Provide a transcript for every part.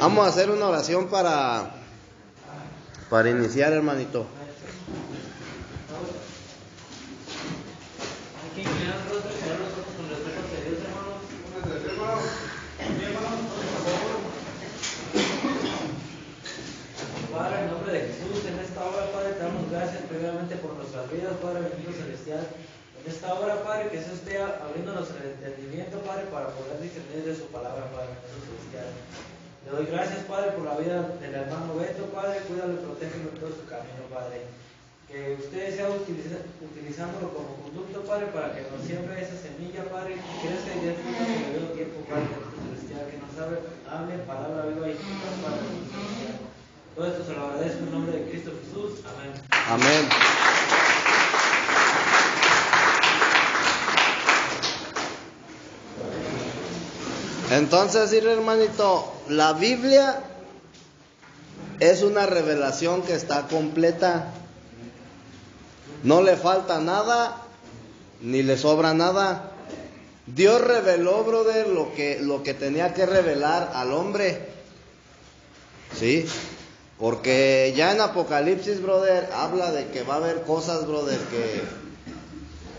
Vamos a hacer una oración para iniciar, hermanito. Padre, en nombre de Jesús, en esta hora, Padre, te damos gracias primeramente por nuestras vidas, Padre bendito celestial. En esta hora, Padre, que se esté abriéndonos el entendimiento, Padre, para poder discernir de su palabra, Padre bendito celestial. Le doy gracias, Padre, por la vida del hermano Beto, Padre, cuídalo y protégelo en todo su camino, Padre. Que usted sea utilizándolo como conducto, Padre, para que nos siembre esa semilla, Padre, que crezca y dé fruto en el debido tiempo, Padre bendito celestial, que nos hable palabra viva y eficaz, Padre bendito celestial. Todo esto se lo agradezco en nombre de Cristo Jesús. Amén. Amén. Entonces, sí, hermanito, la Biblia es una revelación que está completa. No le falta nada, ni le sobra nada. Dios reveló, brother, lo que tenía que revelar al hombre. ¿Sí? Porque ya en Apocalipsis, brother, habla de que va a haber cosas, brother,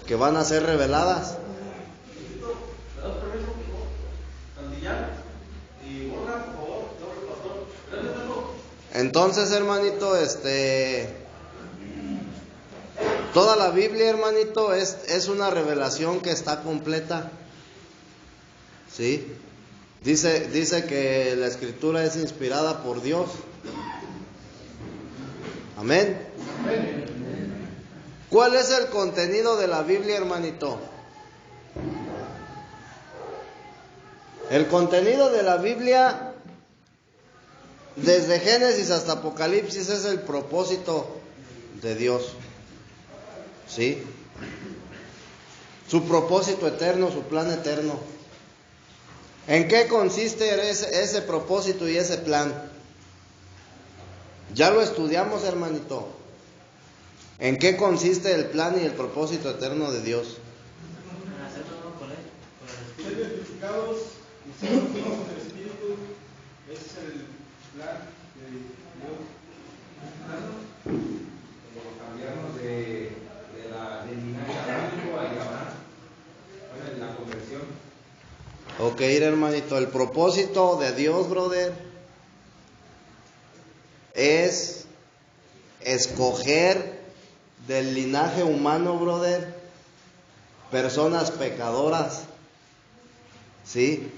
que van a ser reveladas. Entonces, hermanito, toda la Biblia, hermanito, es una revelación que está completa. ¿Sí? Dice que la Escritura es inspirada por Dios. Amén. ¿Cuál es el contenido de la Biblia, hermanito? El contenido de la Biblia, desde Génesis hasta Apocalipsis, es el propósito de Dios. ¿Sí? Su propósito eterno, su plan eterno. ¿En qué consiste ese propósito y ese plan? Ya lo estudiamos, hermanito. ¿En qué consiste el plan y el propósito eterno de Dios? Ser identificados y ser unidos del Espíritu es el plan de Dios. Como cambiarnos del linaje adámico a Abraham, la conversión. Ok, hermanito, el propósito de Dios, brother, es escoger del linaje humano, brother, personas pecadoras, ¿sí?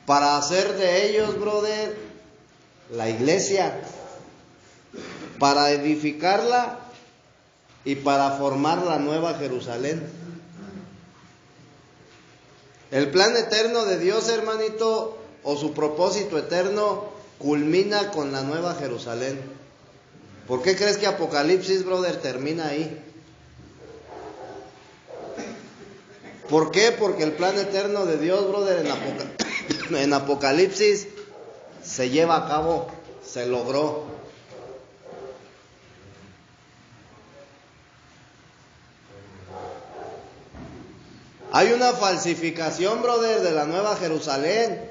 Para hacer de ellos, brother, la iglesia, para edificarla y para formar la nueva Jerusalén. El plan eterno de Dios, hermanito, o su propósito eterno, culmina con la nueva Jerusalén. ¿Por qué crees que Apocalipsis, brother, termina ahí? ¿Por qué? Porque el plan eterno de Dios, brother, en Apocalipsis se lleva a cabo, se logró. Hay una falsificación, brother, de la nueva Jerusalén,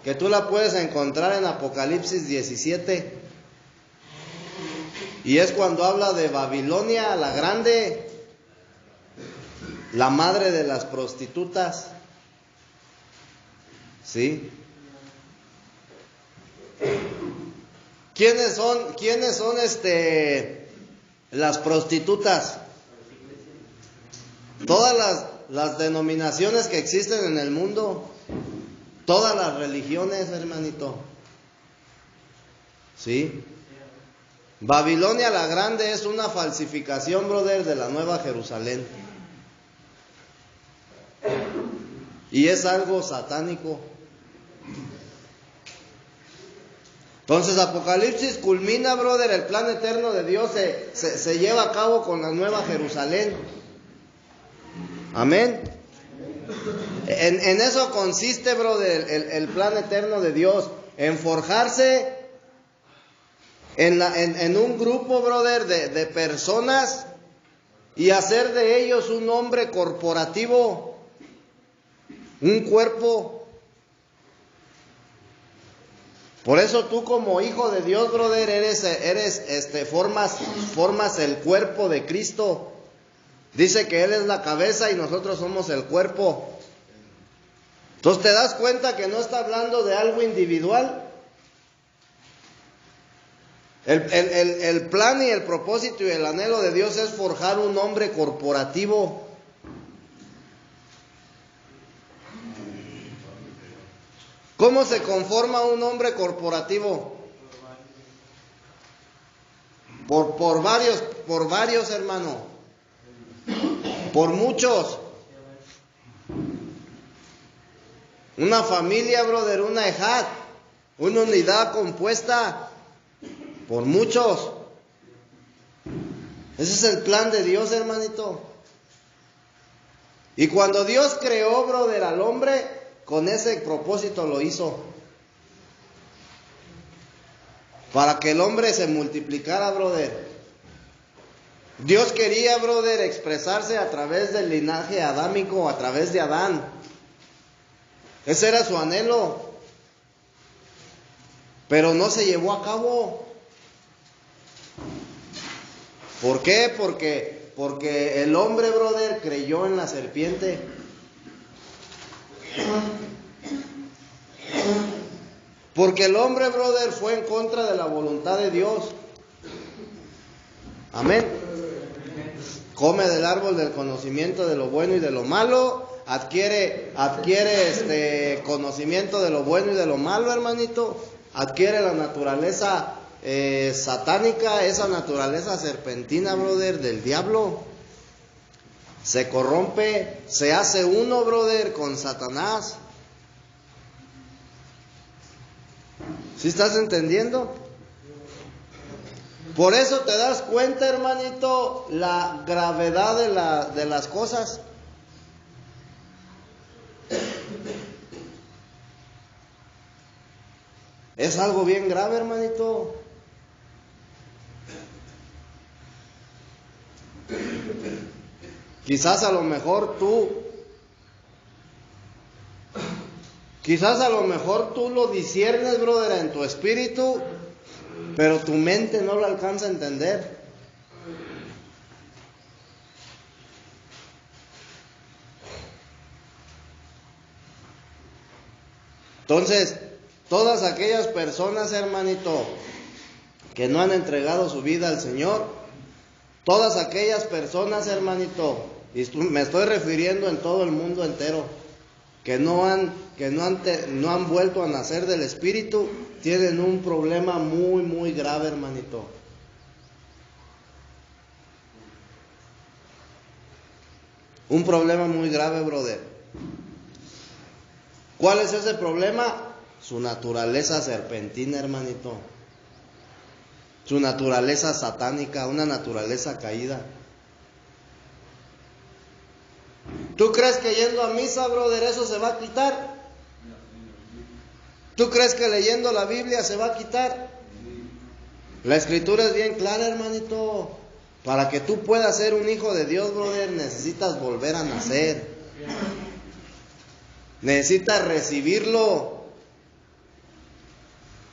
que tú la puedes encontrar en Apocalipsis 17. Y es cuando habla de Babilonia la grande, la madre de las prostitutas. ¿Sí? ¿Quiénes son las prostitutas? Todas las denominaciones que existen en el mundo, todas las religiones, hermanito. ¿Sí? Babilonia la grande es una falsificación, brother, de la nueva Jerusalén. Y es algo satánico. Entonces Apocalipsis culmina, brother, el plan eterno de Dios se lleva a cabo con la nueva Jerusalén. Amén. En eso consiste, brother, el plan eterno de Dios, en forjarse en un grupo, brother, de personas y hacer de ellos un hombre corporativo, un cuerpo. Por eso tú como hijo de Dios, brother, formas el cuerpo de Cristo. Dice que Él es la cabeza y nosotros somos el cuerpo. Entonces te das cuenta que no está hablando de algo individual. El plan y el propósito y el anhelo de Dios es forjar un hombre corporativo. ¿Cómo se conforma un hombre corporativo? Por varios, hermano. Por muchos. Una familia, brother, una ejad, una unidad compuesta por muchos. Ese es el plan de Dios, hermanito. Y cuando Dios creó, brother, al hombre, con ese propósito lo hizo. Para que el hombre se multiplicara, brother. Dios quería, brother, expresarse a través del linaje adámico, a través de Adán. Ese era su anhelo. Pero no se llevó a cabo. ¿Por qué? Porque el hombre, brother, creyó en la serpiente. Porque el hombre, brother, fue en contra de la voluntad de Dios. Amén. Come del árbol del conocimiento de lo bueno y de lo malo. Adquiere conocimiento de lo bueno y de lo malo, hermanito. Adquiere la naturaleza satánica, esa naturaleza serpentina, brother, del diablo. Se corrompe, se hace uno, brother, con Satanás. ¿Sí estás entendiendo? Por eso te das cuenta, hermanito, la gravedad de las cosas. Es algo bien grave, hermanito. Quizás a lo mejor tú lo disciernes, brother, en tu espíritu, pero tu mente no lo alcanza a entender. Entonces, todas aquellas personas, hermanito, que no han entregado su vida al Señor, todas aquellas personas, hermanito, y me estoy refiriendo en todo el mundo entero, que no han vuelto a nacer del Espíritu, tienen un problema muy, muy grave, hermanito. Un problema muy grave, brother. ¿Cuál es ese problema? Su naturaleza serpentina, hermanito. Su naturaleza satánica, una naturaleza caída. ¿Tú crees que yendo a misa, brother, eso se va a quitar? ¿Tú crees que leyendo la Biblia se va a quitar? La Escritura es bien clara, hermanito. Para que tú puedas ser un hijo de Dios, brother, necesitas volver a nacer. Necesitas recibirlo.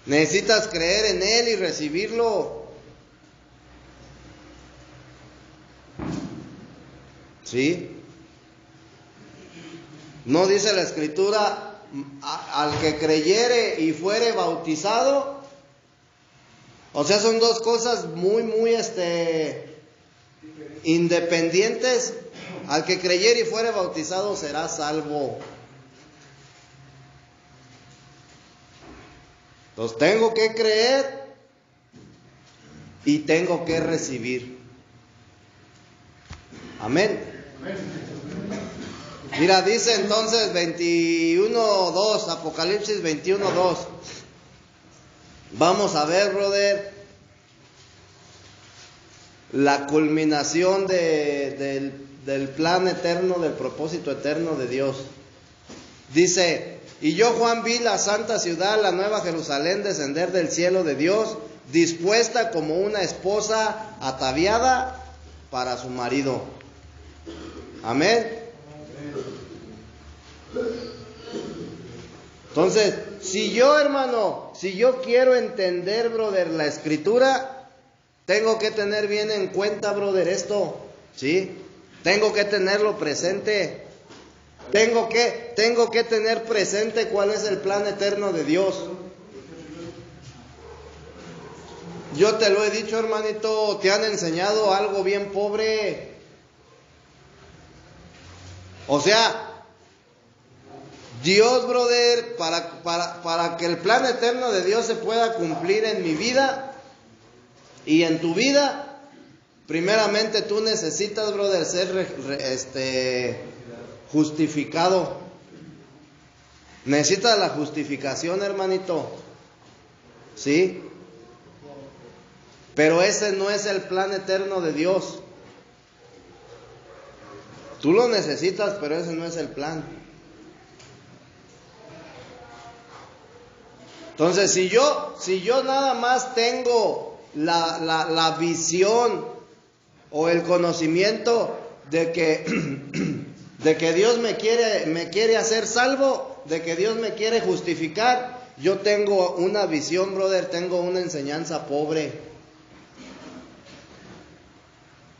Necesitas creer en Él y recibirlo. ¿Sí? No dice la Escritura, al que creyere y fuere bautizado. O sea, son dos cosas muy, muy independientes. Al que creyere y fuere bautizado será salvo. Entonces tengo que creer y tengo que recibir. Amén. Mira, dice entonces 21:2, Apocalipsis 21:2. Vamos a ver, brother, la culminación del plan eterno, del propósito eterno de Dios. Dice: y yo, Juan, vi la santa ciudad, la nueva Jerusalén, descender del cielo de Dios, dispuesta como una esposa ataviada para su marido. Amén. Entonces, si yo, hermano, si yo quiero entender, brother, la escritura, tengo que tener bien en cuenta, brother, esto, ¿sí? Tengo que tenerlo presente. Tengo que tener presente cuál es el plan eterno de Dios. Yo te lo he dicho, hermanito, te han enseñado algo bien pobre. O sea, Dios, brother, para que el plan eterno de Dios se pueda cumplir en mi vida y en tu vida, primeramente tú necesitas, brother, ser justificado. Necesitas la justificación, hermanito. ¿Sí? Pero ese no es el plan eterno de Dios. Tú lo necesitas, pero ese no es el plan. Entonces, si yo nada más tengo la visión o el conocimiento de que Dios me quiere hacer salvo, de que Dios me quiere justificar, yo tengo una visión, brother, tengo una enseñanza pobre.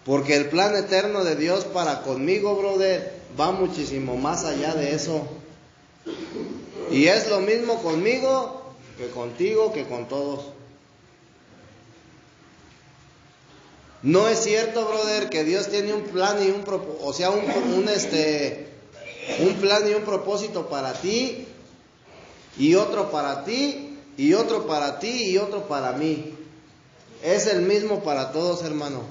Porque el plan eterno de Dios para conmigo, brother, va muchísimo más allá de eso. Y es lo mismo conmigo que contigo, que con todos. No es cierto, brother, que Dios tiene un plan y un plan y un propósito para ti, y otro para ti, y otro para ti, y otro para mí. Es el mismo para todos, hermano.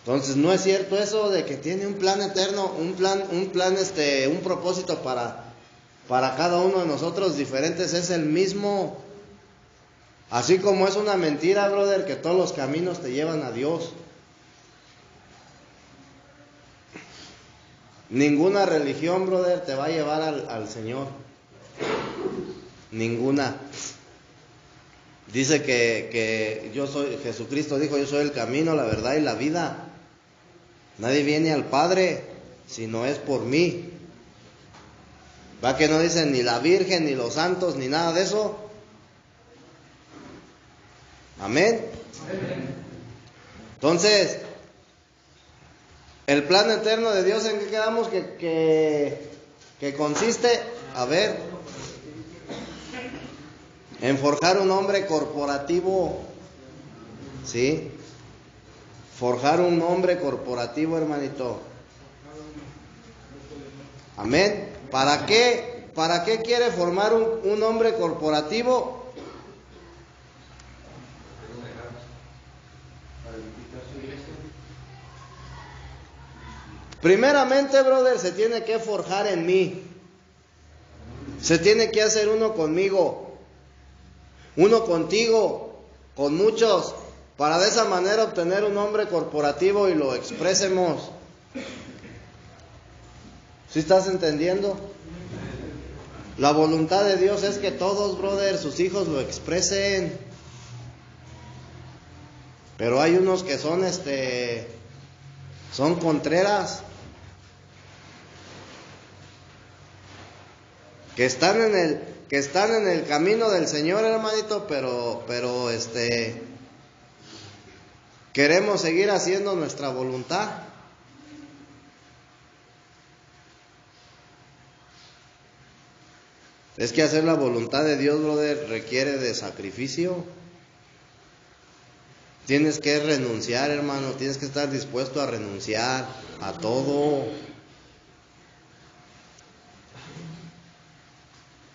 Entonces no es cierto eso de que tiene un plan eterno, un propósito para cada uno de nosotros diferentes, es el mismo. Así como es una mentira, brother, que todos los caminos te llevan a Dios. Ninguna religión, brother, te va a llevar al Señor. Ninguna. Dice que Jesucristo dijo, yo soy el camino, la verdad y la vida. Nadie viene al Padre si no es por mí. ¿Va que no dicen ni la Virgen, ni los santos, ni nada de eso? Amén. Entonces, el plan eterno de Dios, ¿en qué quedamos? Que consiste, a ver, en forjar un hombre corporativo, ¿sí? Forjar un hombre corporativo, hermanito. Amén. ¿Para qué? ¿Para qué quiere formar un hombre corporativo? Primeramente, brother, se tiene que forjar en mí. Se tiene que hacer uno conmigo, uno contigo, con muchos, para de esa manera obtener un hombre corporativo y lo expresemos. ¿Sí estás entendiendo? La voluntad de Dios es que todos, brother, sus hijos lo expresen. Pero hay unos que son contreras, que están en el camino del Señor, hermanito, pero queremos seguir haciendo nuestra voluntad. Es que hacer la voluntad de Dios, brother, requiere de sacrificio. Tienes que renunciar, hermano, tienes que estar dispuesto a renunciar a todo.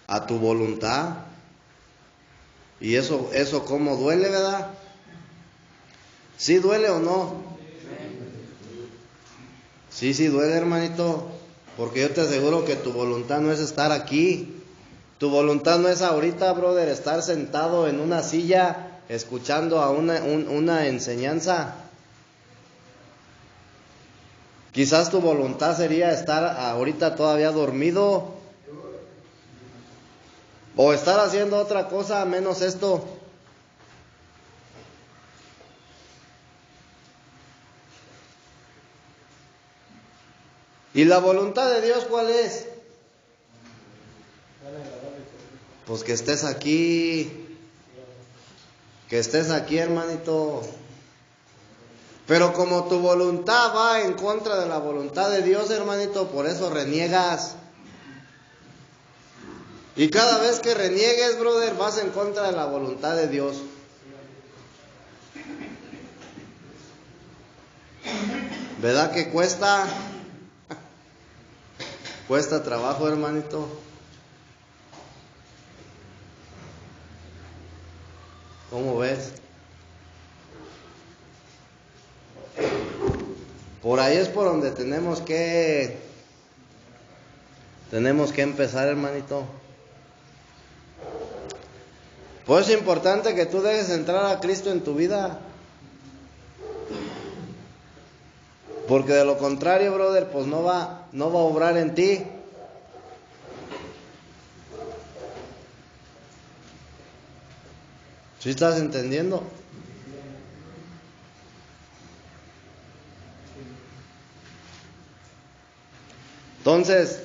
A tu voluntad. Y eso cómo duele, ¿verdad? ¿Sí duele o no? Sí duele, hermanito. Porque yo te aseguro que tu voluntad no es estar aquí. Tu voluntad no es ahorita, brother, estar sentado en una silla escuchando a una enseñanza. Quizás tu voluntad sería estar ahorita todavía dormido, o estar haciendo otra cosa menos esto. ¿Y la voluntad de Dios cuál es? Pues que estés aquí, hermanito. Pero como tu voluntad va en contra de la voluntad de Dios, hermanito, por eso reniegas. Y cada vez que reniegues, brother, vas en contra de la voluntad de Dios. ¿Verdad que cuesta? Cuesta trabajo, hermanito. ¿Cómo ves? Por ahí es por donde tenemos que empezar, hermanito. Pues es importante que tú dejes entrar a Cristo en tu vida. Porque de lo contrario, brother, pues no va a obrar en ti. ¿Sí estás entendiendo? Entonces,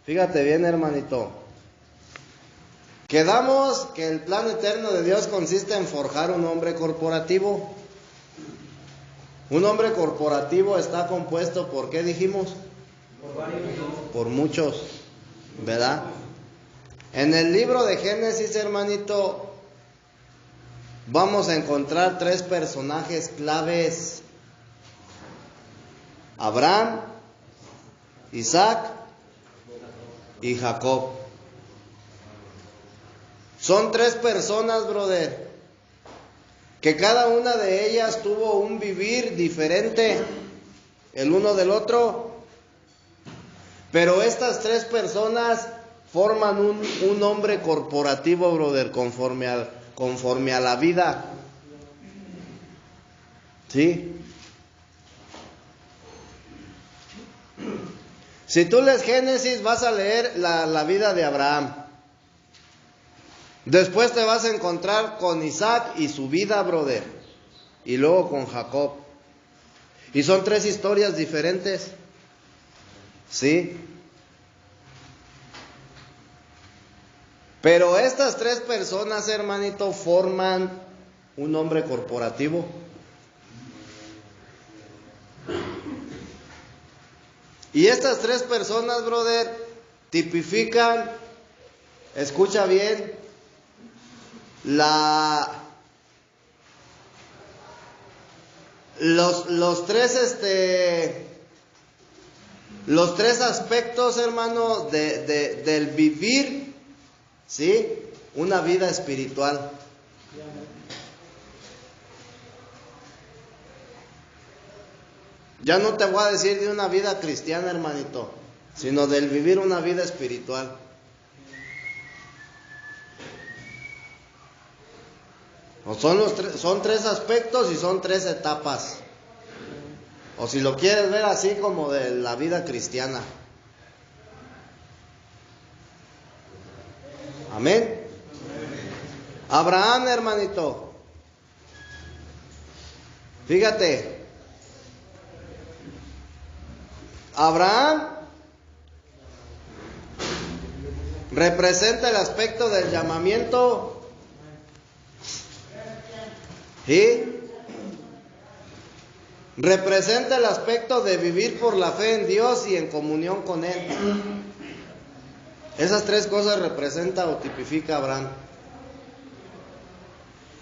fíjate bien, hermanito. Quedamos que el plan eterno de Dios consiste en forjar un hombre corporativo. Un hombre corporativo está compuesto ¿por qué dijimos? Por muchos, ¿verdad? En el libro de Génesis, hermanito, vamos a encontrar 3 personajes claves: Abraham, Isaac y Jacob. Son 3 personas, brother, que cada una de ellas tuvo un vivir diferente el uno del otro. Pero estas 3 personas forman un hombre corporativo, brother, conforme a la vida. ¿Sí? Si tú lees Génesis, vas a leer la vida de Abraham. Después te vas a encontrar con Isaac y su vida, brother. Y luego con Jacob. Y son 3 historias diferentes. ¿Sí? Pero estas 3 personas, hermanito, forman un hombre corporativo. Y estas 3 personas, brother, tipifican, escucha bien, los tres aspectos, hermano, del vivir, ¿sí? Una vida espiritual. Ya no te voy a decir de una vida cristiana, hermanito, sino del vivir una vida espiritual. Son 3 aspectos y son 3 etapas. O si lo quieres ver así, como de la vida cristiana. Amén. Abraham, hermanito. Fíjate. Abraham representa el aspecto del llamamiento. ¿Sí? Representa el aspecto de vivir por la fe en Dios y en comunión con Él. Esas 3 cosas representa o tipifica Abraham.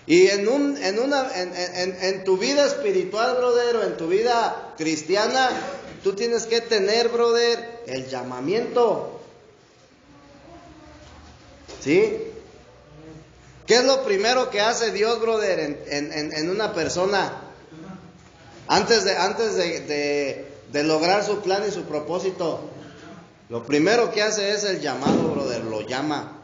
Y en tu vida espiritual, brother, o en tu vida cristiana, tú tienes que tener, brother, el llamamiento. ¿Sí? ¿Qué es lo primero que hace Dios, brother, en una persona? Antes de lograr su plan y su propósito, lo primero que hace es el llamado, brother, lo llama.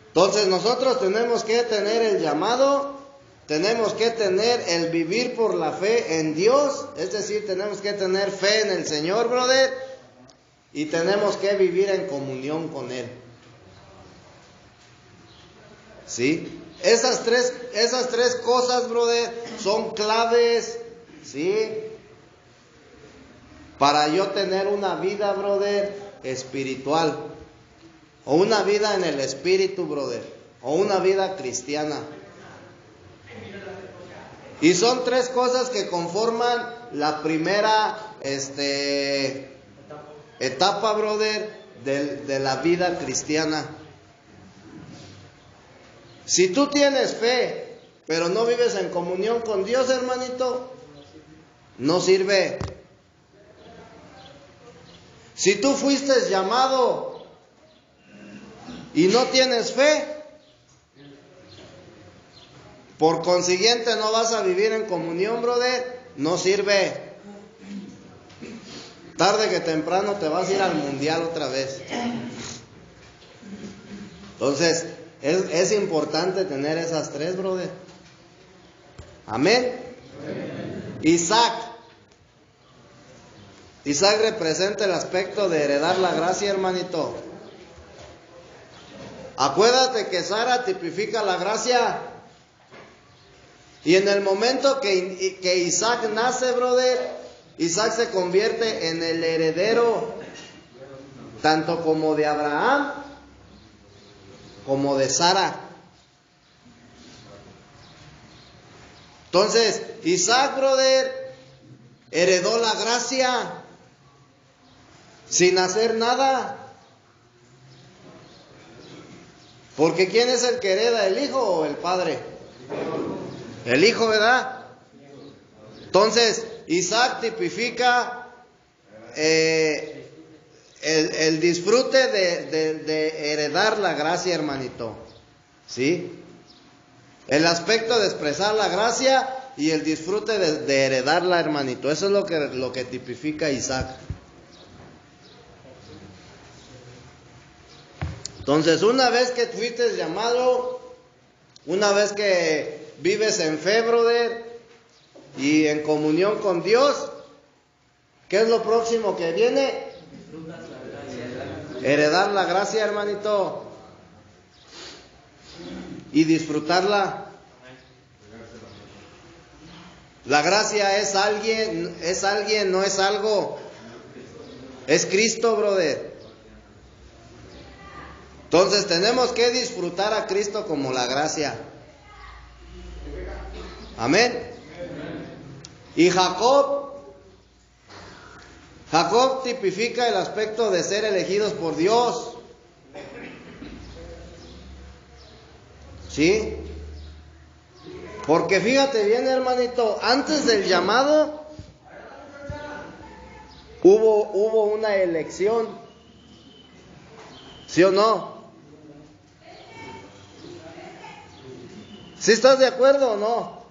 Entonces nosotros tenemos que tener el llamado, tenemos que tener el vivir por la fe en Dios, es decir, tenemos que tener fe en el Señor, brother, y tenemos que vivir en comunión con Él. ¿Sí? Esas tres cosas, brother, son claves, ¿sí? Para yo tener una vida, brother, espiritual, o una vida en el espíritu, brother, o una vida cristiana. Y son tres cosas que conforman la primera etapa, brother, de la vida cristiana. Si tú tienes fe, pero no vives en comunión con Dios, hermanito, no sirve. Si tú fuiste llamado y no tienes fe, por consiguiente no vas a vivir en comunión, brother, no sirve. Tarde que temprano te vas a ir al mundial otra vez. Entonces, es importante tener esas tres, brother. Amén. Isaac representa el aspecto de heredar la gracia, hermanito. Acuérdate que Sara tipifica la gracia. Y en el momento que Isaac nace, brother, Isaac se convierte en el heredero tanto como de Abraham como de Sara. Entonces, Isaac, brother, heredó la gracia sin hacer nada. Porque ¿quién es el que hereda, el hijo o el padre? El hijo, ¿verdad? Entonces, Isaac tipifica el disfrute de heredar la gracia, hermanito. ¿Sí? El aspecto de expresar la gracia y el disfrute de heredarla, hermanito. Eso es lo que tipifica Isaac. Entonces, una vez que fuiste llamado, una vez que vives en fe, brother, y en comunión con Dios, ¿qué es lo próximo que viene? Heredar la gracia, hermanito, y disfrutarla. La gracia es alguien, no es algo. Es Cristo, brother. Entonces tenemos que disfrutar a Cristo como la gracia. Amén. Y Jacob tipifica el aspecto de ser elegidos por Dios. ¿Sí? Porque fíjate bien, hermanito, antes del llamado hubo una elección. ¿Sí o no? ¿Sí estás de acuerdo o no?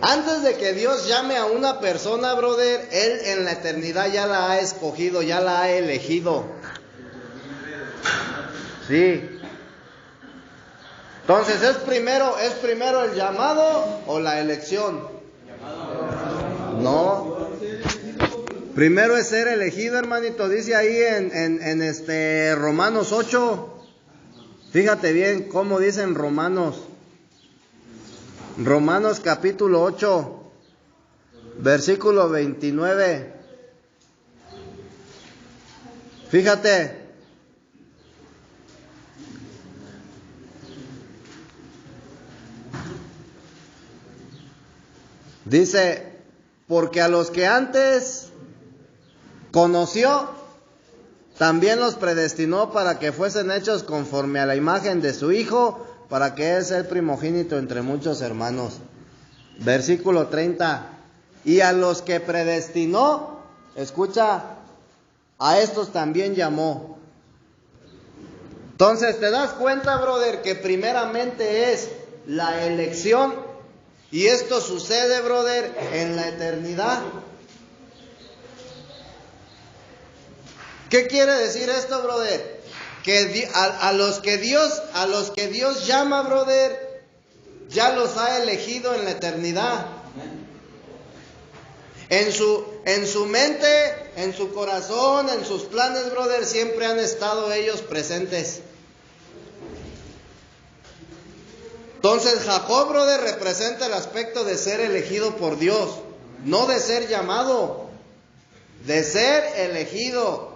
Antes de que Dios llame a una persona, brother, Él en la eternidad ya la ha escogido, ya la ha elegido. Sí. Entonces, ¿es primero el llamado o la elección? No. Primero es ser elegido, hermanito. Dice ahí en Romanos 8. Fíjate bien cómo dice en Romanos capítulo 8, versículo 29. Fíjate. Dice, porque a los que antes conoció, también los predestinó para que fuesen hechos conforme a la imagen de su Hijo, para que Él sea el primogénito entre muchos hermanos. Versículo 30. Y a los que predestinó, escucha, a estos también llamó. Entonces, ¿te das cuenta, brother, que primeramente es la elección? Y esto sucede, brother, en la eternidad. ¿Qué quiere decir esto, brother? Que a los que Dios llama, brother, ya los ha elegido en la eternidad. En su mente, en su corazón, en sus planes, brother, siempre han estado ellos presentes. Entonces Jacob, brother, representa el aspecto de ser elegido por Dios, no de ser llamado, de ser elegido.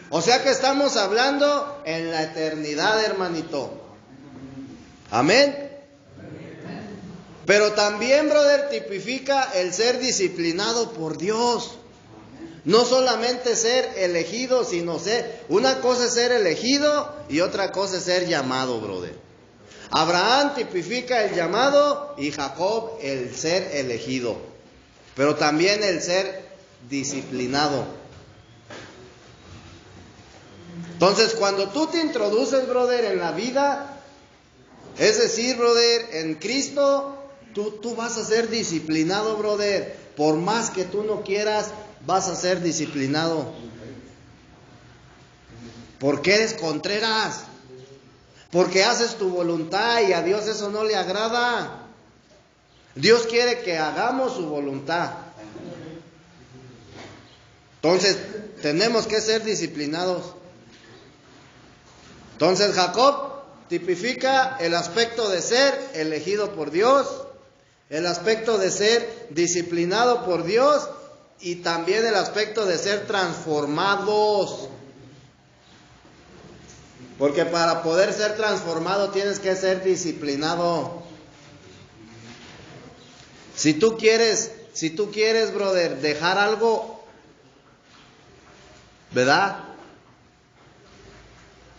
O sea que estamos hablando en la eternidad, hermanito. Amén. Pero también, brother, tipifica el ser disciplinado por Dios. No solamente ser elegido, sino ser... Una cosa es ser elegido y otra cosa es ser llamado, brother. Abraham tipifica el llamado y Jacob el ser elegido. Pero también el ser disciplinado. Entonces, cuando tú te introduces, brother, en la vida, es decir, brother, en Cristo, tú vas a ser disciplinado, brother. Por más que tú no quieras, vas a ser disciplinado. Porque eres contreras. Porque haces tu voluntad y a Dios eso no le agrada. Dios quiere que hagamos su voluntad. Entonces, tenemos que ser disciplinados. Entonces, Jacob tipifica el aspecto de ser elegido por Dios, el aspecto de ser disciplinado por Dios y también el aspecto de ser transformados. Porque para poder ser transformado tienes que ser disciplinado. Si tú quieres, brother, dejar algo, ¿verdad?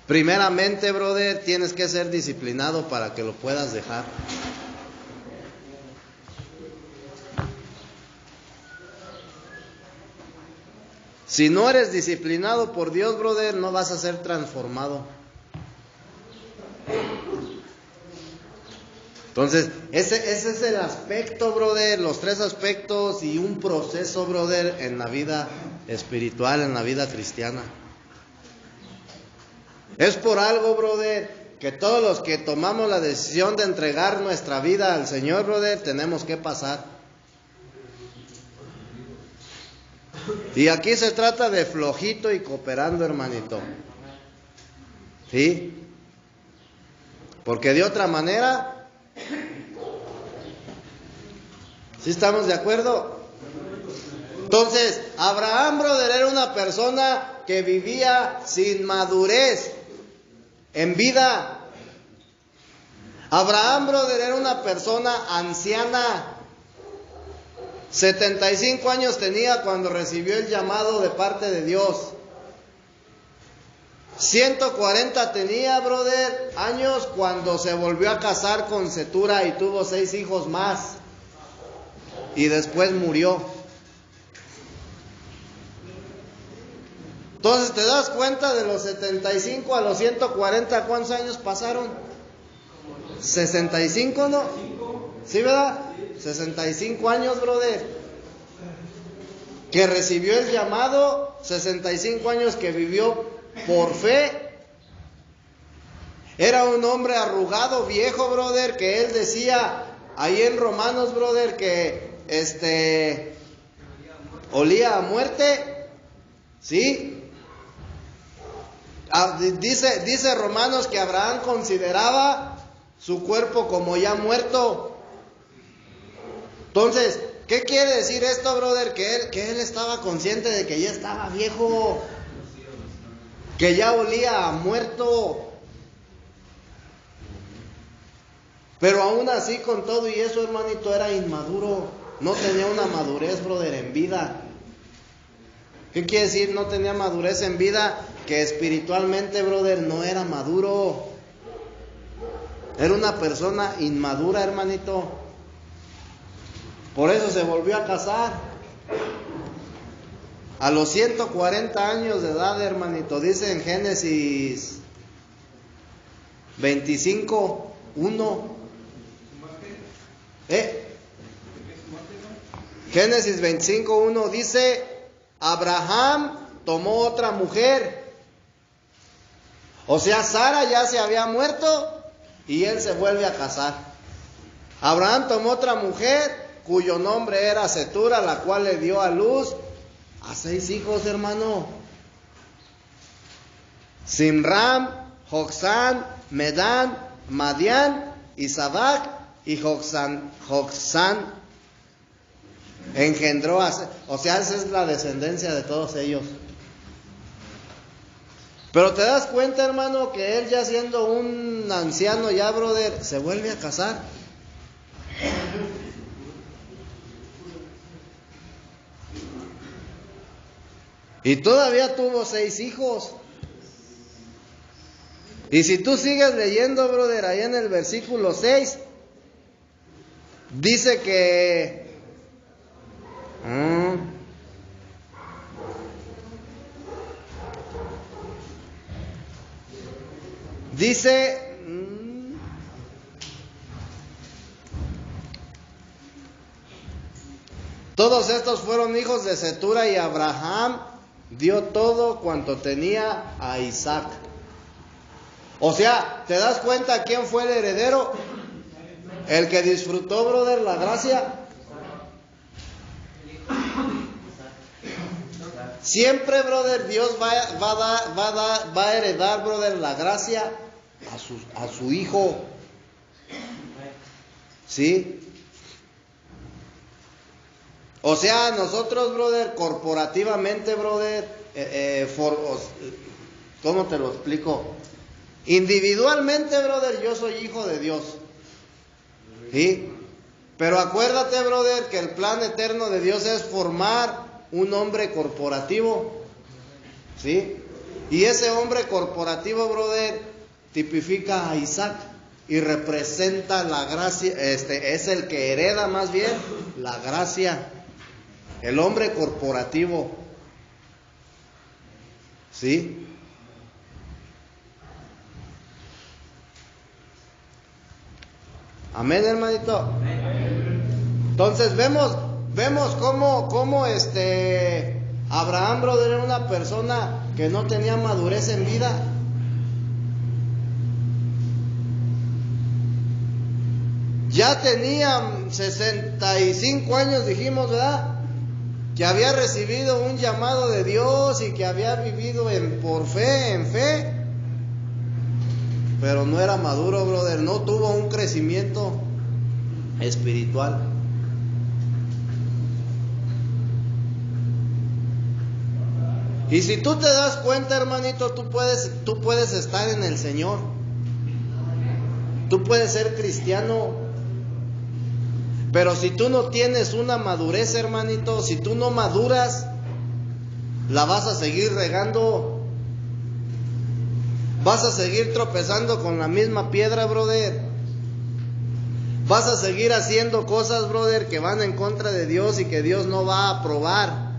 Primeramente, brother, tienes que ser disciplinado para que lo puedas dejar. Si no eres disciplinado por Dios, brother, no vas a ser transformado. Entonces, ese es el aspecto, brother, los tres aspectos y un proceso, brother, en la vida espiritual, en la vida cristiana. Es por algo, brother, que todos los que tomamos la decisión de entregar nuestra vida al Señor, brother, tenemos que pasar. Y aquí se trata de flojito y cooperando, hermanito. ¿Sí? Porque de otra manera... ¿Sí estamos de acuerdo? Entonces, Abraham, brother, era una persona que vivía sin madurez en vida. Abraham, brother, era una persona anciana. 75 años tenía cuando recibió el llamado de parte de Dios. 140 tenía, brother, años cuando se volvió a casar con Cetura y tuvo 6 hijos más. Y después murió. Entonces, ¿te das cuenta de los 75 a los 140 cuántos años pasaron? 65, ¿no? ¿Sí, verdad? 65 años, brother. Que recibió el llamado, 65 años que vivió por fe. Era un hombre arrugado, viejo, brother, que él decía ahí en Romanos, brother, que olía a muerte. ¿Sí? Dice Romanos que Abraham consideraba su cuerpo como ya muerto. Entonces, ¿qué quiere decir esto, brother? Que él estaba consciente de que ya estaba viejo, que ya olía a muerto. Pero aún así, con todo y eso, hermanito, era inmaduro. No tenía una madurez, brother, en vida. ¿Qué quiere decir no tenía madurez en vida? Que espiritualmente, brother, no era maduro. Era una persona inmadura, hermanito. Por eso se volvió a casar. A los 140 años de edad, hermanito. Dice en Génesis 25:1. Génesis 25:1 dice: Abraham tomó otra mujer. O sea, Sara ya se había muerto y él se vuelve a casar. Abraham tomó otra mujer cuyo nombre era Cetura, la cual le dio a luz a 6 hijos, hermano. Simram, Joksán, Medán, Madián, Isabac y Joksán engendró a... O sea, esa es la descendencia de todos ellos. Pero te das cuenta, hermano, que él ya siendo un anciano ya, brother, se vuelve a casar. Y todavía tuvo 6 hijos. Y si tú sigues leyendo, brother, ahí en el versículo 6, dice que... dice... todos estos fueron hijos de Cetura y Abraham dio todo cuanto tenía a Isaac. O sea, ¿te das cuenta quién fue el heredero? El que disfrutó, brother, la gracia. Siempre, brother, Dios va a heredar, brother, la gracia a su hijo. ¿Sí? O sea, nosotros, brother, corporativamente, brother, ¿cómo te lo explico? Individualmente, brother, yo soy hijo de Dios. ¿Sí? Pero acuérdate, brother, que el plan eterno de Dios es formar un hombre corporativo. ¿Sí? Y ese hombre corporativo, brother, tipifica a Isaac y representa la gracia, es el que hereda más bien la gracia. El hombre corporativo. ¿Sí? Amén, hermanito. Entonces vemos cómo Abraham, brother, era una persona que no tenía madurez en vida. Ya tenía 65 años, dijimos, ¿verdad? Que había recibido un llamado de Dios y que había vivido por fe, en fe. Pero no era maduro, brother, no tuvo un crecimiento espiritual. Y si tú te das cuenta, hermanito, tú puedes estar en el Señor. Tú puedes ser cristiano. Pero si tú no tienes una madurez, hermanito, si tú no maduras, la vas a seguir regando. Vas a seguir tropezando con la misma piedra, brother. Vas a seguir haciendo cosas, brother, que van en contra de Dios y que Dios no va a aprobar.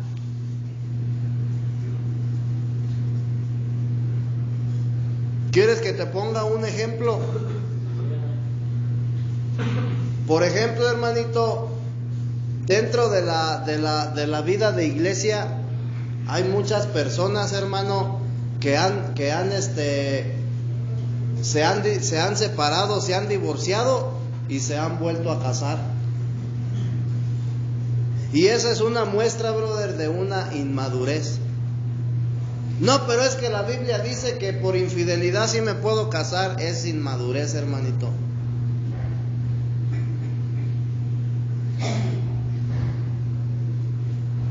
¿Quieres que te ponga un ejemplo? Por ejemplo, hermanito, dentro de la vida de iglesia hay muchas personas, hermano, que se han separado, se han divorciado y se han vuelto a casar. Y esa es una muestra, brother, de una inmadurez. No, pero es que la Biblia dice que por infidelidad sí me puedo casar. Es inmadurez, hermanito.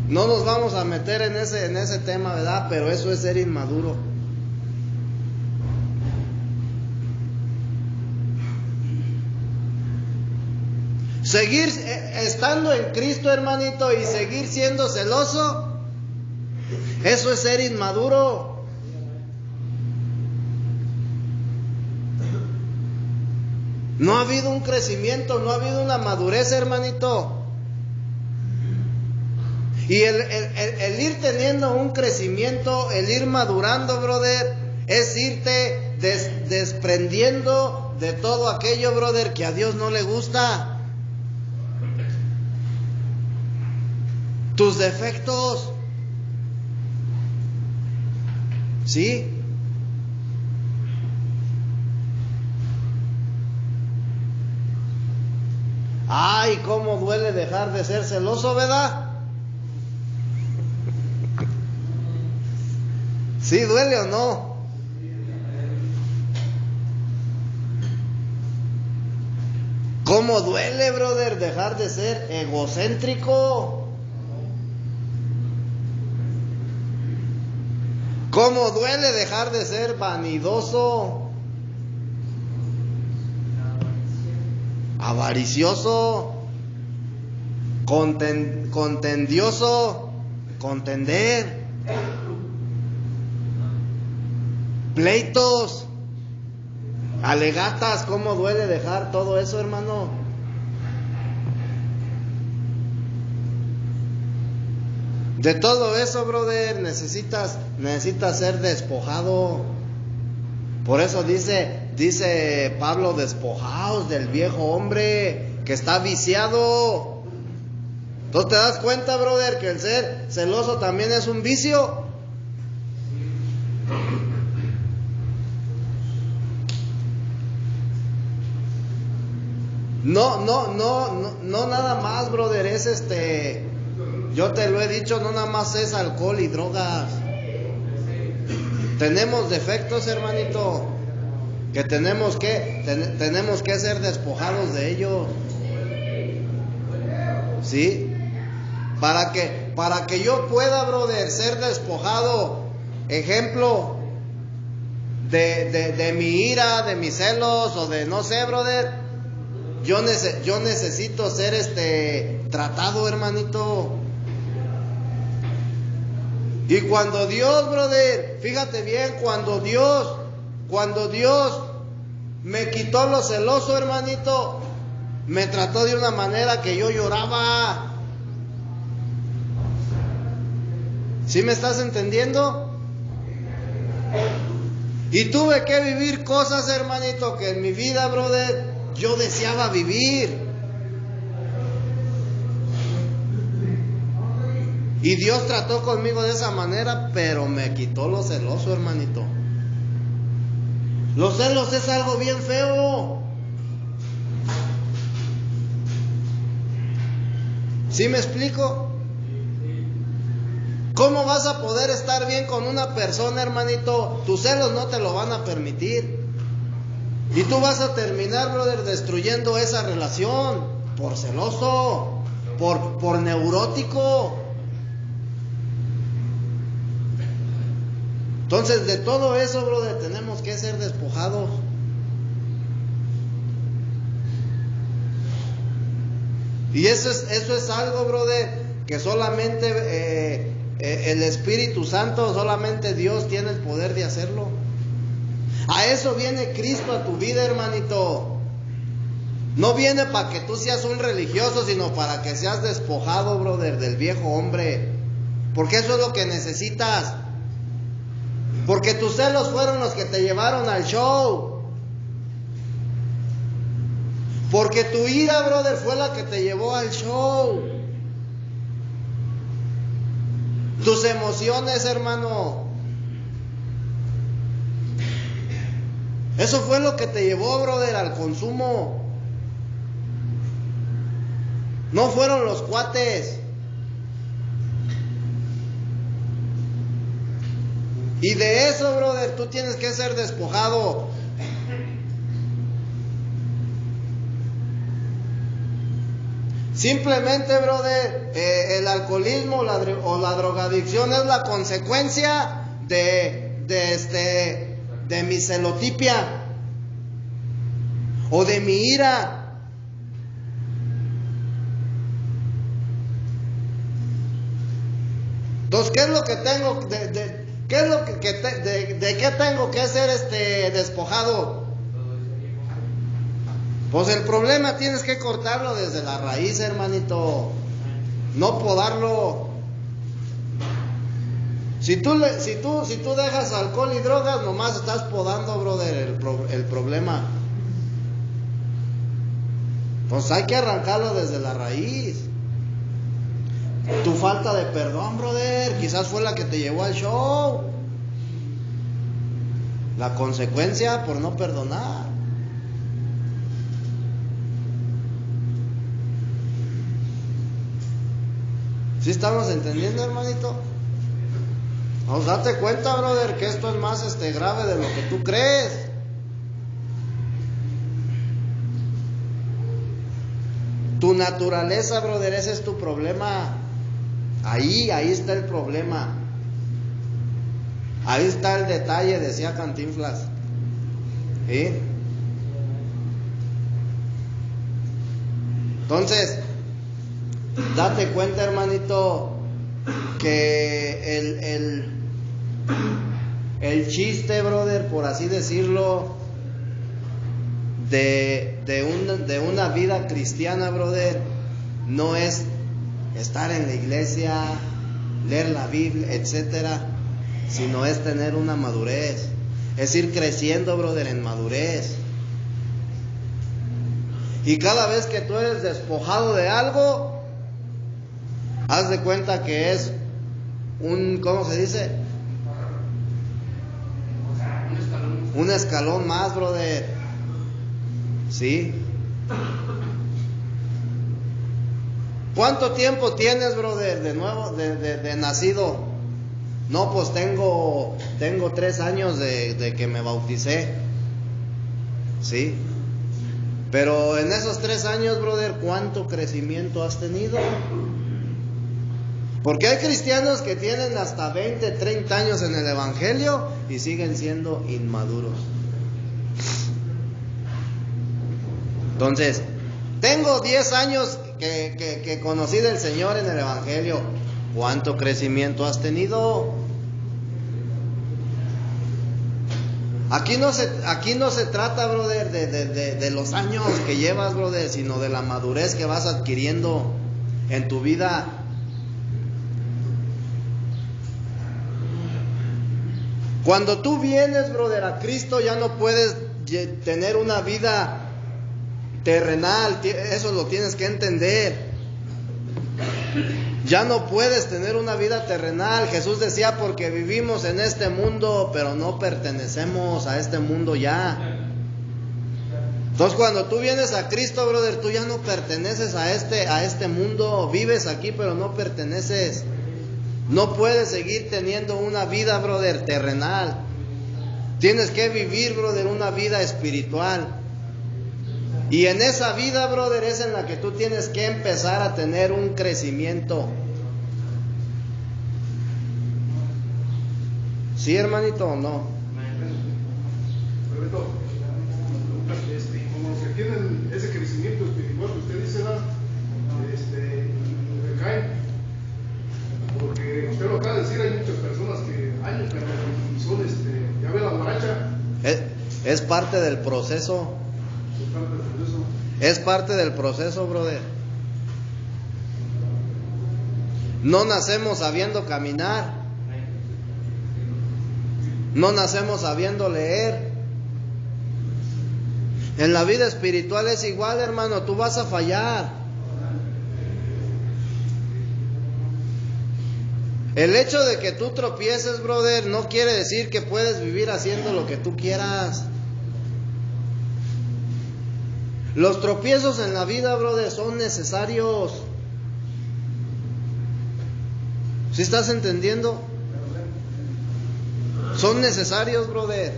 No nos vamos a meter en ese tema, ¿verdad? Pero eso es ser inmaduro. Seguir estando en Cristo, hermanito, y seguir siendo celoso, eso es ser inmaduro. No ha habido un crecimiento, no ha habido una madurez, hermanito. Y el ir teniendo un crecimiento, el ir madurando, brother, es irte desprendiendo de todo aquello, brother, que a Dios no le gusta. Tus defectos. ¿Sí? Ay, cómo duele dejar de ser celoso, ¿verdad? ¿Sí duele o no? ¿Cómo duele, brother, dejar de ser egocéntrico? ¿Cómo duele dejar de ser vanidoso, avaricioso, contendioso, contender, pleitos, alegatas? ¿Cómo duele dejar todo eso, hermano? De todo eso, brother, necesitas ser despojado. Por eso dice Pablo, despojaos del viejo hombre que está viciado. Entonces te das cuenta, brother, que el ser celoso también es un vicio. No nada más, brother, es yo te lo he dicho, no nada más es alcohol y drogas. Tenemos defectos, hermanito, que tenemos que ser despojados de ellos. ¿Sí? Para que yo pueda, brother, ser despojado, ejemplo, de mi ira, de mis celos, o de no sé, brother, yo necesito ser tratado, hermanito. Y cuando Dios, brother, fíjate bien, cuando Dios me quitó lo celoso, hermanito, me trató de una manera que yo lloraba. ¿Sí me estás entendiendo? Y tuve que vivir cosas, hermanito, que en mi vida, brother, yo deseaba vivir. Y Dios trató conmigo de esa manera, pero me quitó lo celoso, hermanito. Los celos es algo bien feo. ¿Sí me explico? ¿Cómo vas a poder estar bien con una persona, hermanito? Tus celos no te lo van a permitir. Y tú vas a terminar, brother, destruyendo esa relación por celoso, por neurótico. Entonces, de todo eso, brother, tenemos que ser despojados. Y eso es algo, brother, que solamente el Espíritu Santo, solamente Dios tiene el poder de hacerlo. A eso viene Cristo a tu vida, hermanito. No viene para que tú seas un religioso, sino para que seas despojado, brother, del viejo hombre. Porque eso es lo que necesitas. Porque tus celos fueron los que te llevaron al show. Porque tu ira, brother, fue la que te llevó al show. Tus emociones, hermano. Eso fue lo que te llevó, brother, al consumo. No fueron los cuates. Y de eso, brother, tú tienes que ser despojado. Simplemente, brother, el alcoholismo o la drogadicción es la consecuencia de mi celotipia o de mi ira. Entonces, ¿qué es lo que tengo de qué tengo que ser despojado? Pues el problema tienes que cortarlo desde la raíz, hermanito, no podarlo. Si tú dejas alcohol y drogas, nomás estás podando, brother, el problema. Pues hay que arrancarlo desde la raíz. Tu falta de perdón, brother, quizás fue la que te llevó al show. La consecuencia por no perdonar. ¿Sí estamos entendiendo, hermanito? Vamos, date cuenta, brother, que esto es más grave de lo que tú crees. Tu naturaleza, brother, ese es tu problema. Ahí está el problema. Ahí está el detalle, decía Cantinflas. ¿Sí? Entonces, date cuenta, hermanito, que el chiste, brother, por así decirlo, de una vida cristiana, brother, no es estar en la iglesia, leer la Biblia, etcétera, sino es tener una madurez, es ir creciendo, brother, en madurez. Y cada vez que tú eres despojado de algo, haz de cuenta que es ¿cómo se dice? Un escalón más, brother. ¿Sí? ¿Cuánto tiempo tienes, brother, de nuevo, de nacido? No, pues tengo 3 años de que me bauticé. ¿Sí? Pero en esos 3 años, brother, ¿cuánto crecimiento has tenido? Porque hay cristianos que tienen hasta 20, 30 años en el evangelio y siguen siendo inmaduros. Entonces, tengo 10 años que conocí del Señor en el evangelio. ¿Cuánto crecimiento has tenido? Aquí no se trata, brother, de los años que llevas, brother, sino de la madurez que vas adquiriendo en tu vida. Cuando tú vienes, brother, a Cristo, ya no puedes tener una vida terrenal. Eso lo tienes que entender. Ya no puedes tener una vida terrenal. Jesús decía, porque vivimos en este mundo, pero no pertenecemos a este mundo ya. Entonces, cuando tú vienes a Cristo, brother, tú ya no perteneces a este mundo. Vives aquí, pero no perteneces. No puedes seguir teniendo una vida, brother, terrenal. Tienes que vivir, brother, una vida espiritual. Y en esa vida, brother, es en la que tú tienes que empezar a tener un crecimiento. ¿Sí, hermanito, o no? Perfecto. Como los que tienen ese crecimiento espiritual que usted dice, recaen. Porque usted lo acaba de decir, hay muchas personas que años y son, ya ve la guaracha. Es parte del proceso. Es parte del proceso, brother. No nacemos sabiendo caminar. No nacemos sabiendo leer. En la vida espiritual es igual, hermano. Tú vas a fallar. El hecho de que tú tropieces, brother, no quiere decir que puedes vivir haciendo lo que tú quieras. Los tropiezos en la vida, brother, son necesarios. ¿Sí estás entendiendo? Son necesarios, brother.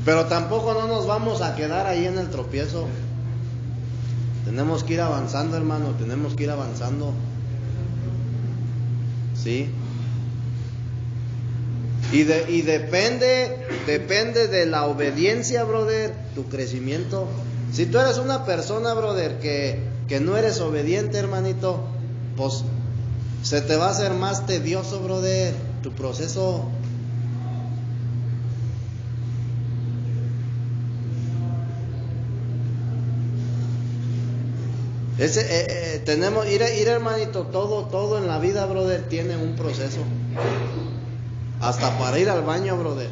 Pero tampoco no nos vamos a quedar ahí en el tropiezo. Tenemos que ir avanzando, hermano, tenemos que ir avanzando. ¿Sí? Y depende de la obediencia, brother, tu crecimiento. Si tú eres una persona, brother, que no eres obediente, hermanito, pues se te va a hacer más tedioso, brother, tu proceso. Tenemos ir hermanito, todo en la vida, brother, tiene un proceso. Hasta para ir al baño, brother,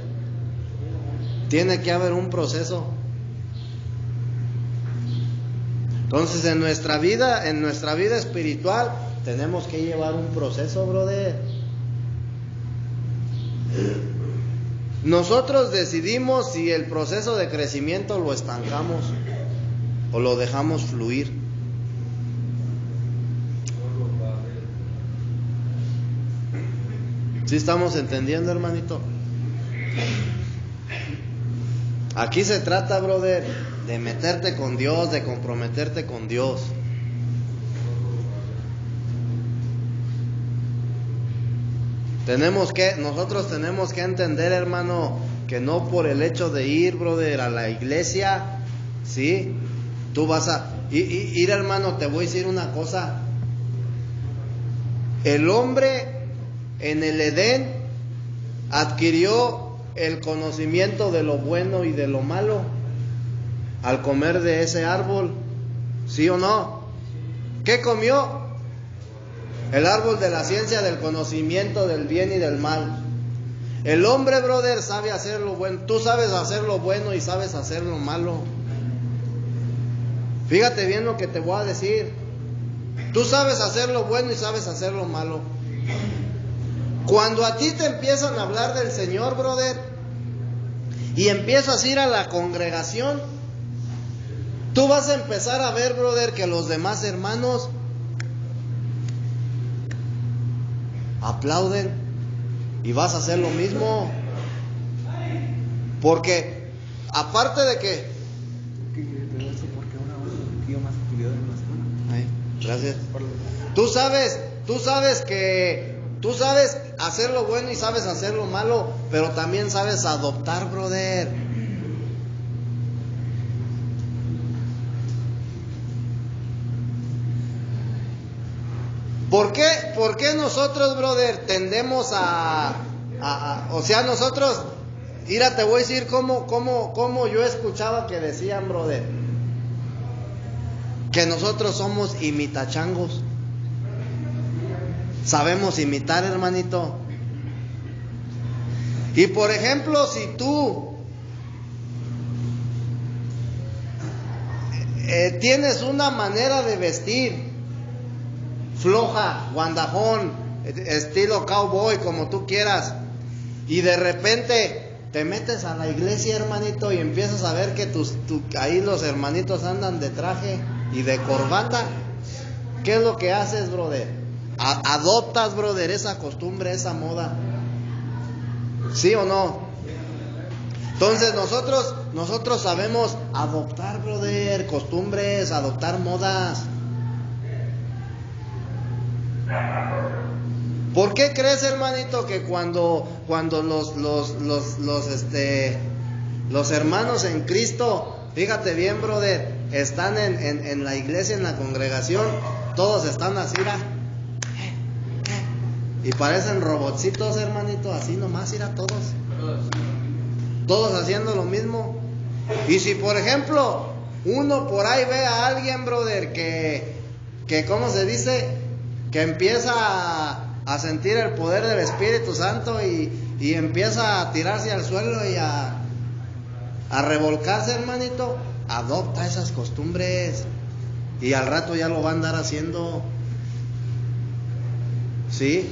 tiene que haber un proceso. Entonces, en nuestra vida espiritual, tenemos que llevar un proceso, brother. Nosotros decidimos si el proceso de crecimiento lo estancamos o lo dejamos fluir. ¿Sí estamos entendiendo, hermanito? Aquí se trata, brother, de meterte con Dios, de comprometerte con Dios. Nosotros tenemos que entender, hermano, que no por el hecho de ir, brother, a la iglesia, ¿sí? Tú vas a ir, hermano, te voy a decir una cosa. El hombre en el Edén adquirió el conocimiento de lo bueno y de lo malo al comer de ese árbol, ¿sí o no? ¿Qué comió? El árbol de la ciencia del conocimiento del bien y del mal. El hombre, brother, sabe hacer lo bueno. Tú sabes hacer lo bueno y sabes hacer lo malo. Fíjate bien lo que te voy a decir. Tú sabes hacer lo bueno y sabes hacer lo malo. Cuando a ti te empiezan a hablar del Señor, brother, y empiezas a ir a la congregación, tú vas a empezar a ver, brother, que los demás hermanos aplauden y vas a hacer lo mismo. Porque aparte de que gracias. Tú sabes hacer lo bueno y sabes hacer lo malo, pero también sabes adoptar, brother. ¿Por qué nosotros, brother, tendemos o sea, nosotros, mira, te voy a decir cómo yo escuchaba que decían, brother, que nosotros somos imitachangos. Sabemos imitar, hermanito. Y por ejemplo, si tú tienes una manera de vestir floja, guandajón, estilo cowboy, como tú quieras, y de repente te metes a la iglesia, hermanito, y empiezas a ver que ahí los hermanitos andan de traje y de corbata, ¿qué es lo que haces, brother? Adoptas, brother, esa costumbre, esa moda, ¿sí o no? Entonces nosotros sabemos adoptar, brother, costumbres, adoptar modas. ¿Por qué crees, hermanito, que cuando los hermanos en Cristo, fíjate bien, brother, están en la iglesia, en la congregación, todos están así, y parecen robotcitos, hermanito, así nomás, todos haciendo lo mismo? Y si por ejemplo uno por ahí ve a alguien, brother, que ¿cómo se dice? Que empieza a sentir el poder del Espíritu Santo y empieza a tirarse al suelo y a revolcarse, hermanito, adopta esas costumbres y al rato ya lo va a andar haciendo, ¿sí?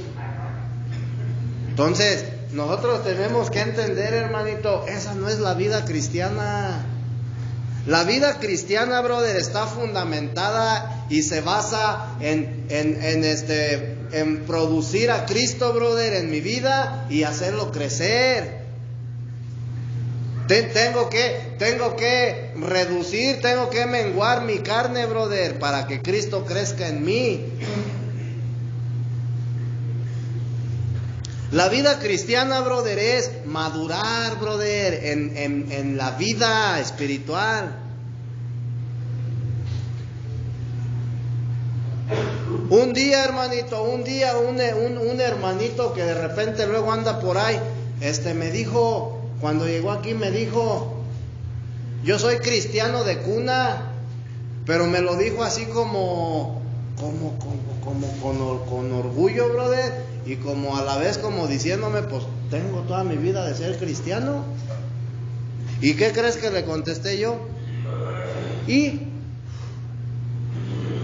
Entonces nosotros tenemos que entender, hermanito, esa no es la vida cristiana. La vida cristiana, brother, está fundamentada y se basa en producir a Cristo, brother, en mi vida y hacerlo crecer. Tengo que reducir, tengo que menguar mi carne, brother, para que Cristo crezca en mí. La vida cristiana, brother, es madurar, brother, en la vida espiritual. Un día, hermanito, un hermanito que de repente luego anda por ahí, me dijo, cuando llegó aquí me dijo, yo soy cristiano de cuna, pero me lo dijo así como con orgullo, brother, y como a la vez como diciéndome, pues tengo toda mi vida de ser cristiano. ¿Y qué crees que le contesté yo? Y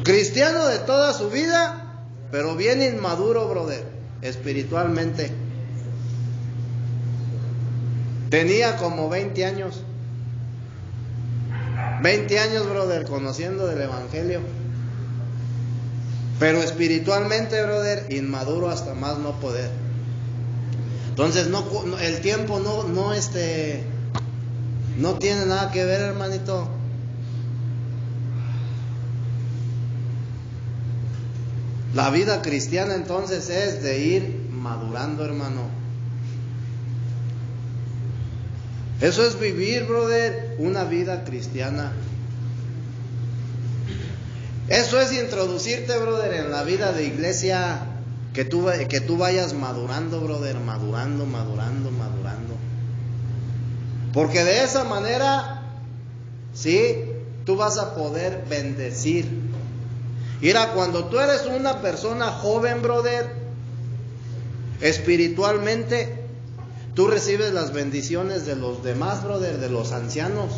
cristiano de toda su vida, pero bien inmaduro, brother, espiritualmente. Tenía como 20 años. 20 años, brother, conociendo del Evangelio. Pero espiritualmente, brother, inmaduro hasta más no poder. Entonces el tiempo no tiene nada que ver, hermanito. La vida cristiana entonces es de ir madurando, hermano. Eso es vivir, brother, una vida cristiana. Eso es introducirte, brother, en la vida de iglesia, que tú vayas madurando, brother, madurando. Porque de esa manera, sí, tú vas a poder bendecir. Mira, cuando tú eres una persona joven, brother, espiritualmente, tú recibes las bendiciones de los demás, brother, de los ancianos.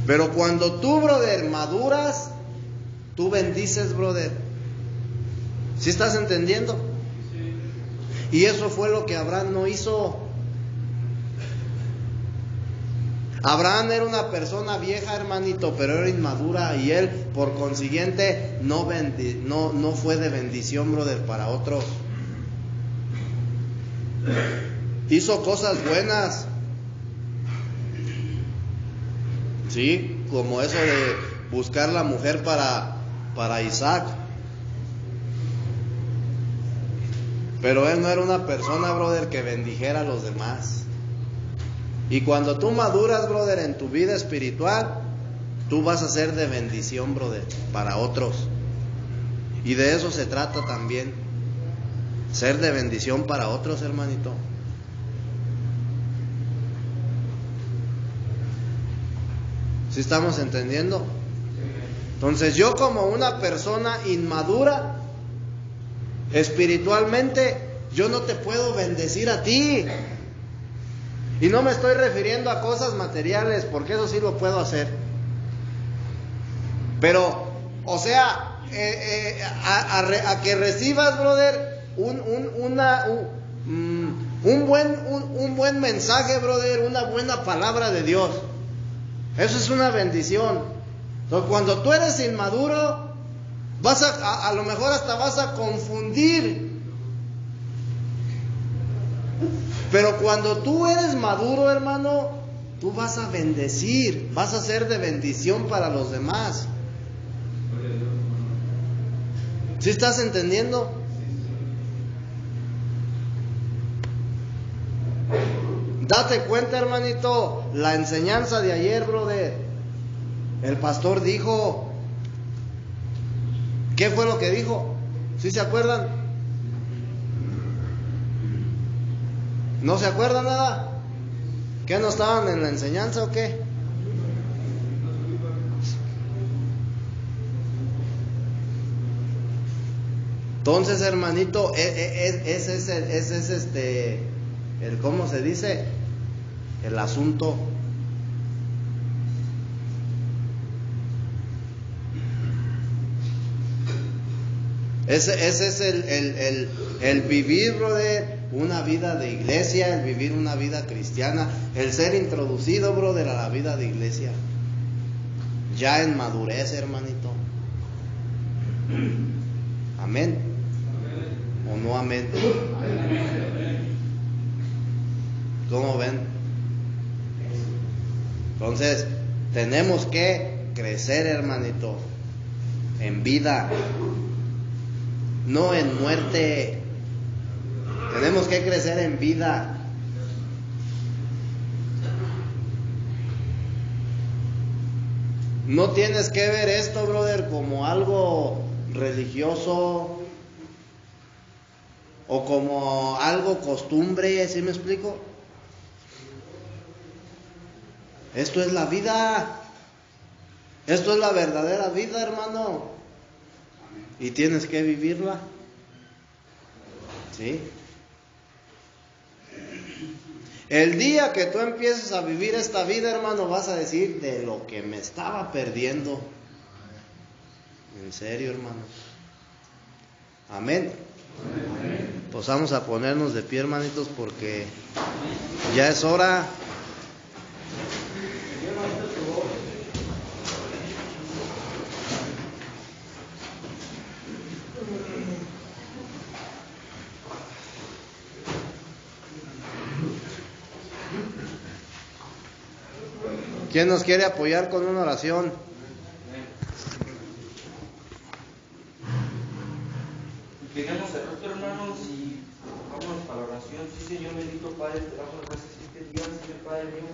Pero cuando tú, brother, maduras, tú bendices, brother. ¿Sí estás entendiendo? Sí. Y eso fue lo que Abraham no hizo. Abraham era una persona vieja, hermanito, pero era inmadura, y él, por consiguiente, no fue de bendición, brother, para otros. Hizo cosas buenas, sí, como eso de buscar la mujer para Isaac. Pero él no era una persona, brother, que bendijera a los demás. Y cuando tú maduras, brother, en tu vida espiritual, tú vas a ser de bendición, brother, para otros. Y de eso se trata también, ser de bendición para otros, hermanito. ¿Sí estamos entendiendo? Entonces yo, como una persona inmadura espiritualmente, yo no te puedo bendecir a ti. Y no me estoy refiriendo a cosas materiales, porque eso sí lo puedo hacer. Pero, o sea, a que recibas, brother, un buen mensaje, brother, una buena palabra de Dios. Eso es una bendición. Entonces, cuando tú eres inmaduro, vas a lo mejor hasta vas a confundir. Pero cuando tú eres maduro, hermano, tú vas a bendecir, vas a ser de bendición para los demás. ¿Sí estás entendiendo? Date cuenta, hermanito, la enseñanza de ayer, brother. El pastor dijo, ¿qué fue lo que dijo? ¿Sí se acuerdan? ¿No se acuerdan nada? ¿Qué no estaban en la enseñanza o qué? Entonces, hermanito, ese es el ¿cómo se dice? El asunto. Ese es el vivir, brother, una vida de iglesia, el vivir una vida cristiana, el ser introducido, brother, a la vida de iglesia, ya en madurez, hermanito. Amén. ¿O no amén? ¿Cómo ven? Entonces, tenemos que crecer, hermanito, en vida, no en muerte. Tenemos que crecer en vida. No tienes que ver esto, brother, como algo religioso o como algo costumbre, ¿sí me explico? Esto es la vida. Esto es la verdadera vida, hermano. Y tienes que vivirla. ¿Sí? El día que tú empieces a vivir esta vida, hermano, vas a decir, de lo que me estaba perdiendo. En serio, hermano. Amén. Pues vamos a ponernos de pie, hermanitos, porque ya es hora. ¿Quién nos quiere apoyar con una oración? Tenemos el resto, hermanos. Señor bendito Padre, te damos gracias este día, Señor Padre mío,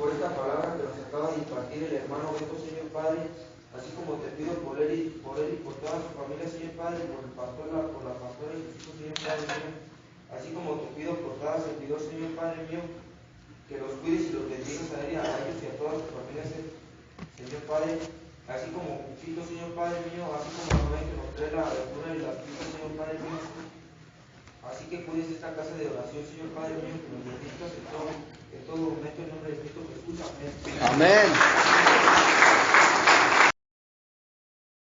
por esta palabra que nos acaba de impartir el hermano Beto, Señor Padre, así como te pido por él y por toda su familia, Señor Padre, por el pastor, por la pastora y sus hijos, Señor Padre mío, así como te pido por cada servidor, Señor Padre mío, que los cuides y los bendigas a ellos y a todas sus familias, Señor Padre, así como Cuchito, Señor Padre mío, así como Noé que nos trae la aventura y la pista, Señor Padre mío, así que cuides esta casa de oración, Señor Padre mío, que nos bendigas en todo momento, en nombre de Cristo Jesús. Amén. Amén.